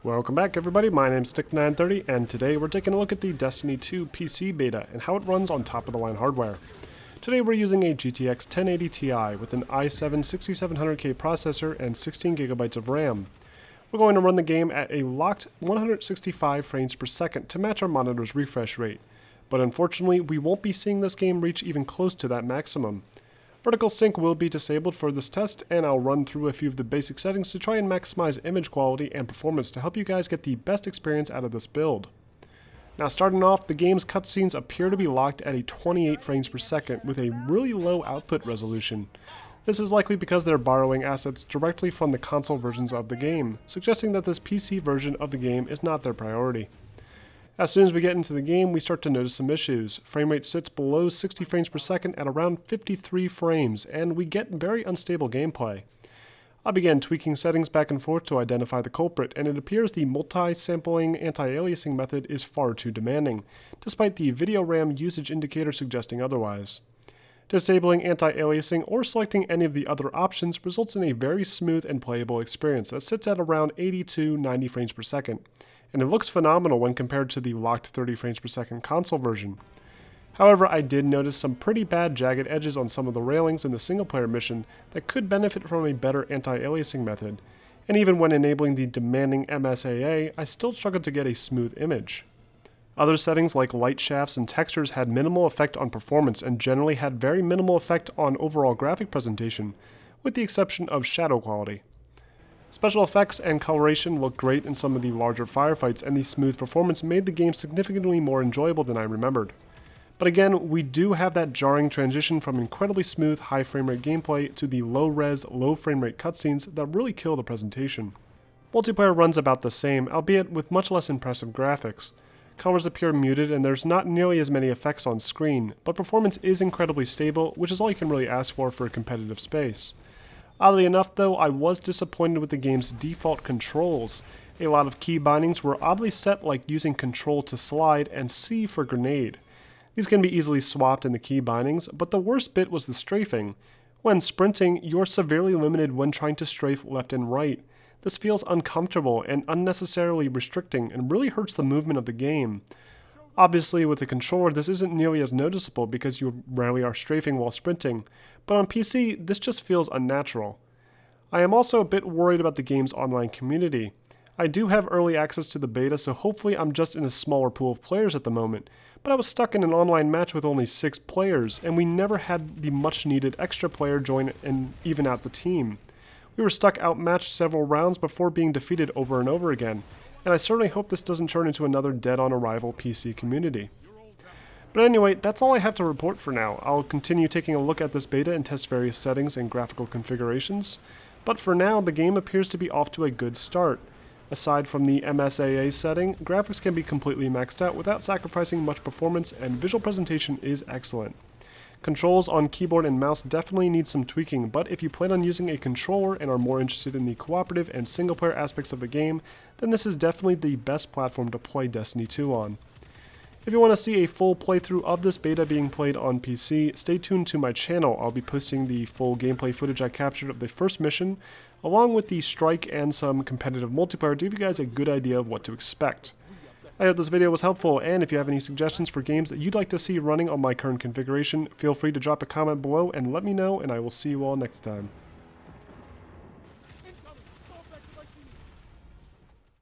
Welcome back everybody, my name's Stick930 and today we're taking a look at the Destiny 2 PC beta and how it runs on top of the line hardware. Today we're using a GTX 1080 Ti with an i7 6700K processor and 16GB of RAM. We're going to run the game at a locked 165 frames per second to match our monitor's refresh rate, but unfortunately we won't be seeing this game reach even close to that maximum. Vertical sync will be disabled for this test, and I'll run through a few of the basic settings to try and maximize image quality and performance to help you guys get the best experience out of this build. Now starting off, the game's cutscenes appear to be locked at a 28 frames per second with a really low output resolution. This is likely because they're borrowing assets directly from the console versions of the game, suggesting that this PC version of the game is not their priority. As soon as we get into the game, we start to notice some issues. Frame rate sits below 60 frames per second at around 53 frames, and we get very unstable gameplay. I began tweaking settings back and forth to identify the culprit, and it appears the multi-sampling anti-aliasing method is far too demanding, despite the video RAM usage indicator suggesting otherwise. Disabling anti-aliasing or selecting any of the other options results in a very smooth and playable experience that sits at around 80 to 90 frames per second. And it looks phenomenal when compared to the locked 30 frames per second console version. However, I did notice some pretty bad jagged edges on some of the railings in the single player mission that could benefit from a better anti-aliasing method, and even when enabling the demanding MSAA, I still struggled to get a smooth image. Other settings like light shafts and textures had minimal effect on performance and generally had very minimal effect on overall graphic presentation, with the exception of shadow quality. Special effects and coloration look great in some of the larger firefights, and the smooth performance made the game significantly more enjoyable than I remembered. But again, we do have that jarring transition from incredibly smooth high frame rate gameplay to the low-res, low frame rate cutscenes that really kill the presentation. Multiplayer runs about the same, albeit with much less impressive graphics. Colors appear muted and there's not nearly as many effects on screen, but performance is incredibly stable, which is all you can really ask for a competitive space. Oddly enough though, I was disappointed with the game's default controls. A lot of key bindings were oddly set, like using Control to slide and C for grenade. These can be easily swapped in the key bindings, but the worst bit was the strafing. When sprinting, you're severely limited when trying to strafe left and right. This feels uncomfortable and unnecessarily restricting and really hurts the movement of the game. Obviously, with the controller, this isn't nearly as noticeable because you rarely are strafing while sprinting, but on PC, this just feels unnatural. I am also a bit worried about the game's online community. I do have early access to the beta, so hopefully I'm just in a smaller pool of players at the moment, but I was stuck in an online match with only 6 players, and we never had the much needed extra player join and even out the team. We were stuck outmatched several rounds before being defeated over and over again, and I certainly hope this doesn't turn into another dead-on-arrival PC community. But anyway, that's all I have to report for now. I'll continue taking a look at this beta and test various settings and graphical configurations, but for now, the game appears to be off to a good start. Aside from the MSAA setting, graphics can be completely maxed out without sacrificing much performance, and visual presentation is excellent. Controls on keyboard and mouse definitely need some tweaking, but if you plan on using a controller and are more interested in the cooperative and single-player aspects of the game, then this is definitely the best platform to play Destiny 2 on. If you want to see a full playthrough of this beta being played on PC, stay tuned to my channel. I'll be posting the full gameplay footage I captured of the first mission, along with the strike and some competitive multiplayer to give you guys a good idea of what to expect. I hope this video was helpful, and if you have any suggestions for games that you'd like to see running on my current configuration, feel free to drop a comment below and let me know, and I will see you all next time.